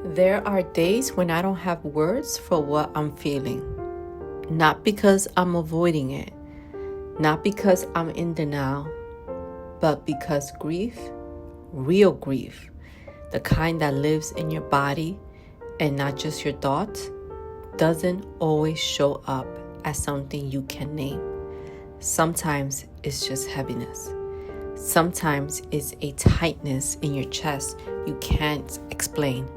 There are days when I don't have words for what I'm feeling. Not because I'm avoiding it, not because I'm in denial, but because grief, real grief, the kind that lives in your body and not just your thoughts, doesn't always show up as something you can name. Sometimes it's just heaviness. Sometimes it's a tightness in your chest you can't explain.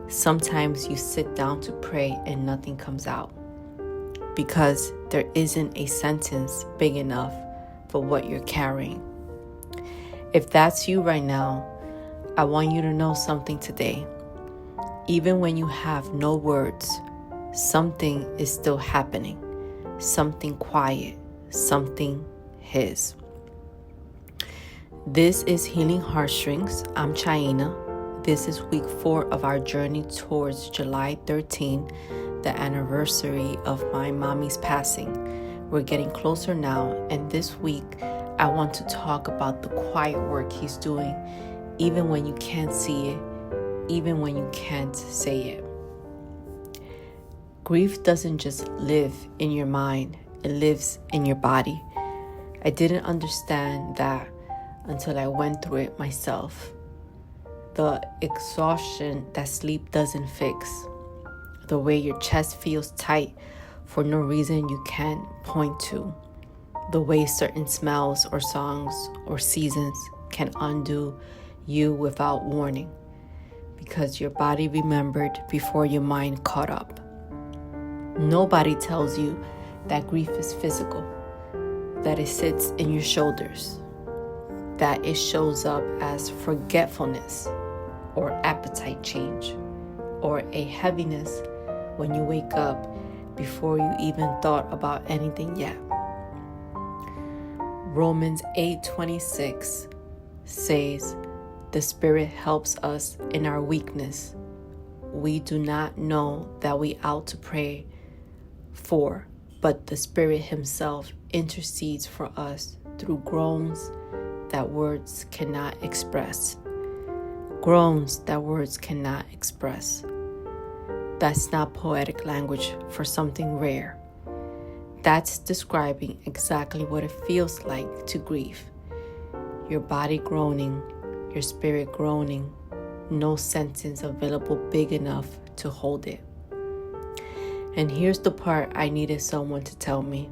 Sometimes you sit down to pray and nothing comes out because there isn't a sentence big enough for what you're carrying. If that's you right now, I want you to know something today. Even when you have no words, something is still happening. Something quiet, something His. This is Healing Heartstrings. I'm Chaina. This is week 4 of our journey towards July 13, the anniversary of my mommy's passing. We're getting closer now, and this week I want to talk about the quiet work He's doing, even when you can't see it, even when you can't say it. Grief doesn't just live in your mind, it lives in your body. I didn't understand that until I went through it myself. The exhaustion that sleep doesn't fix. The way your chest feels tight for no reason you can't point to. The way certain smells or songs or seasons can undo you without warning. Because your body remembered before your mind caught up. Nobody tells you that grief is physical, that it sits in your shoulders, that it shows up as forgetfulness or appetite change or a heaviness when you wake up before you even thought about anything yet. Romans 8:26 says, "The Spirit helps us in our weakness. We do not know that we ought to pray for, but the Spirit Himself intercedes for us through groans that words cannot express." Groans that words cannot express. That's not poetic language for something rare. That's describing exactly what it feels like to grieve. Your body groaning, your spirit groaning, no sentence available big enough to hold it. And here's the part I needed someone to tell me.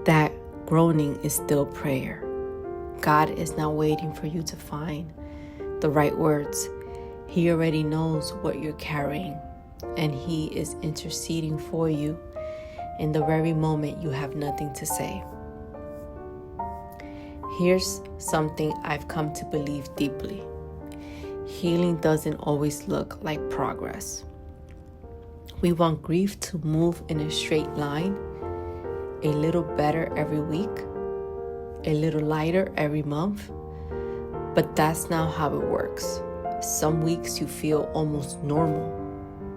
That groaning is still prayer. God is not waiting for you to find the right words. He already knows what you're carrying, and He is interceding for you in the very moment you have nothing to say. Here's something I've come to believe deeply. Healing doesn't always look like progress. We want grief to move in a straight line, a little better every week, a little lighter every month, but that's not how it works. Some weeks you feel almost normal,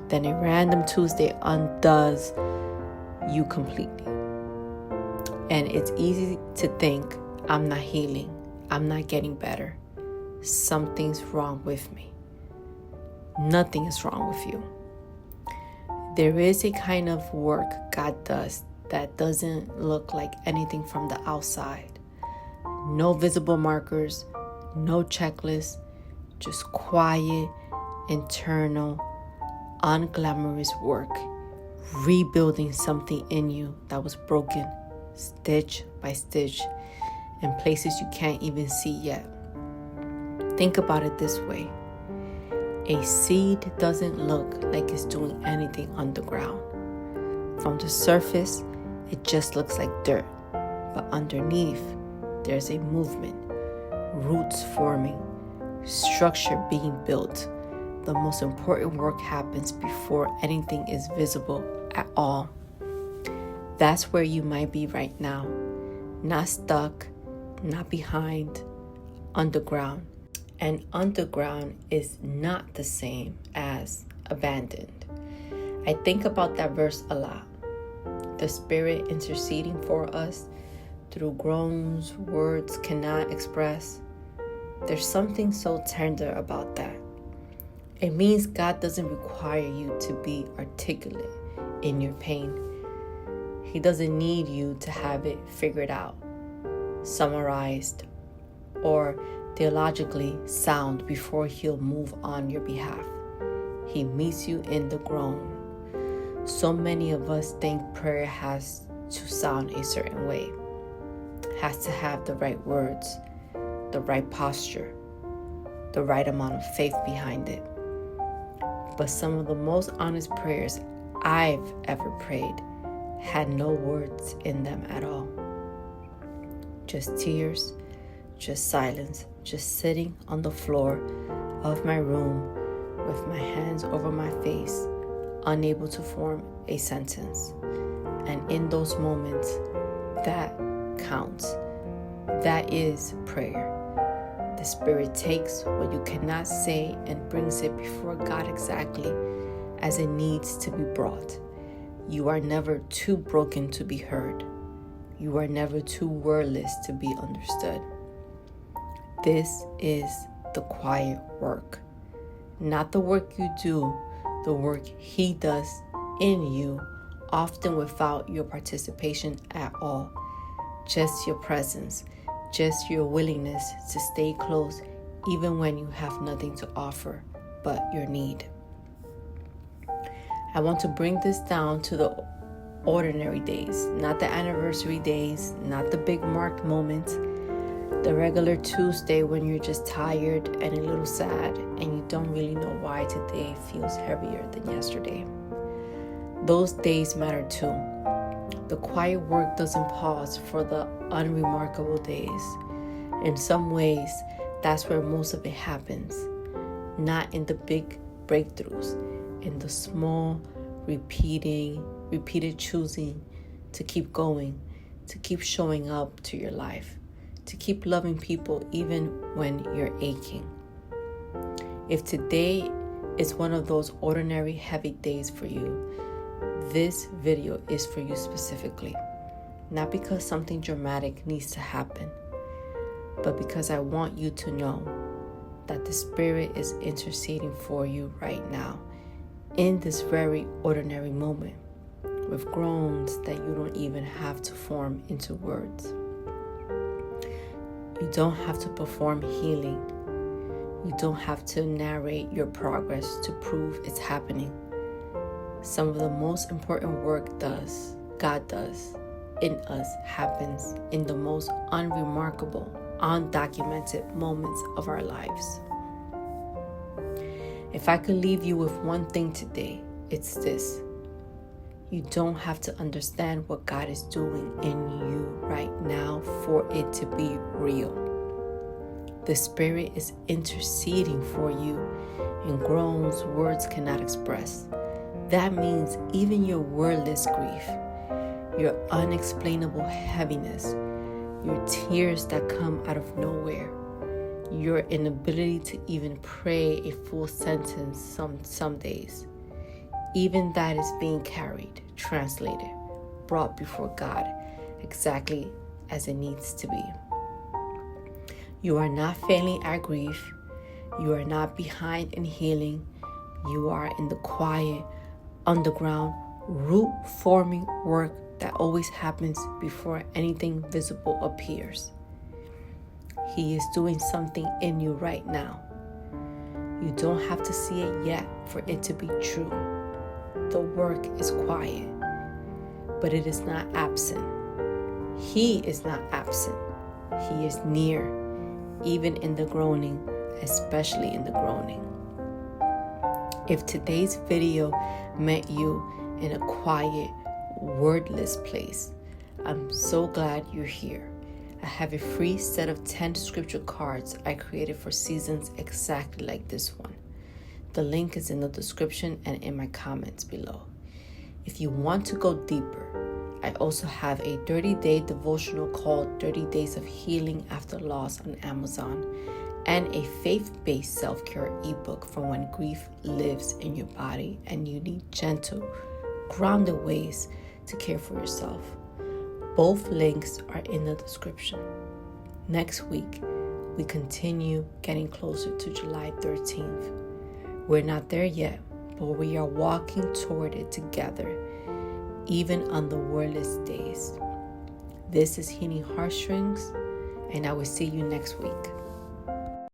then a random Tuesday undoes you completely. And it's easy to think, I'm not healing, I'm not getting better, something's wrong with me. Nothing is wrong with you. There is a kind of work God does that doesn't look like anything from the outside. No visible markers, no checklist, just quiet, internal, unglamorous work, rebuilding something in you that was broken, stitch by stitch, in places you can't even see yet. Think about it this way. A seed doesn't look like it's doing anything underground. From the surface, it just looks like dirt. But underneath, there's a movement, roots forming, structure being built. The most important work happens before anything is visible at all. That's where you might be right now. Not stuck, not behind, underground. And underground is not the same as abandoned. I think about that verse a lot. The Spirit interceding for us through groans words cannot express. There's something so tender about that. It means God doesn't require you to be articulate in your pain. He doesn't need you to have it figured out, summarized, or theologically sound before He'll move on your behalf. He meets you in the groan. So many of us think prayer has to sound a certain way, has to have the right words, the right posture, the right amount of faith behind it. But some of the most honest prayers I've ever prayed had no words in them at all. Just tears, just silence, just sitting on the floor of my room with my hands over my face, unable to form a sentence. And in those moments, that counts. That is prayer. The Spirit takes what you cannot say and brings it before God exactly as it needs to be brought. You are never too broken to be heard. You are never too wordless to be understood. This is the quiet work. Not the work you do, the work He does in you, often without your participation at all. Just your presence, just your willingness to stay close even when you have nothing to offer but your need. I want to bring this down to the ordinary days, not the anniversary days, not the big marked moments, the regular Tuesday when you're just tired and a little sad and you don't really know why today feels heavier than yesterday. Those days matter too. The quiet work doesn't pause for the unremarkable days. In some ways, that's where most of it happens. Not in the big breakthroughs, in the small, repeated choosing to keep going, to keep showing up to your life, to keep loving people even when you're aching. If today is one of those ordinary heavy days for you, this video is for you specifically. Not because something dramatic needs to happen, but because I want you to know that the Spirit is interceding for you right now in this very ordinary moment with groans that you don't even have to form into words. You don't have to perform healing. You don't have to narrate your progress to prove it's happening. Some of the most important work God does in us happens in the most unremarkable, undocumented moments of our lives. If I could leave you with one thing today, it's this. You don't have to understand what God is doing in you right now for it to be real. The Spirit is interceding for you in groans words cannot express. That means even your wordless grief, your unexplainable heaviness, your tears that come out of nowhere, your inability to even pray a full sentence some days, even that is being carried, translated, brought before God exactly as it needs to be. You are not failing at grief. You are not behind in healing. You are in the quiet, underground, root-forming work that always happens before anything visible appears. He is doing something in you right now. You don't have to see it yet for it to be true. The work is quiet, but it is not absent. He is not absent. He is near, even in the groaning, especially in the groaning. If today's video met you in a quiet, wordless place, I'm so glad you're here. I have a free set of 10 scripture cards I created for seasons exactly like this one. The link is in the description and in my comments below. If you want to go deeper, I also have a 30-day devotional called 30 Days of Healing After Loss on Amazon and a faith-based self-care ebook for when grief lives in your body and you need gentle, grounded ways to care for yourself. Both links are in the description. Next week, we continue getting closer to July 13th. We're not there yet, but we are walking toward it together, even on the wordless days. This is Healing Heartstrings, and I will see you next week.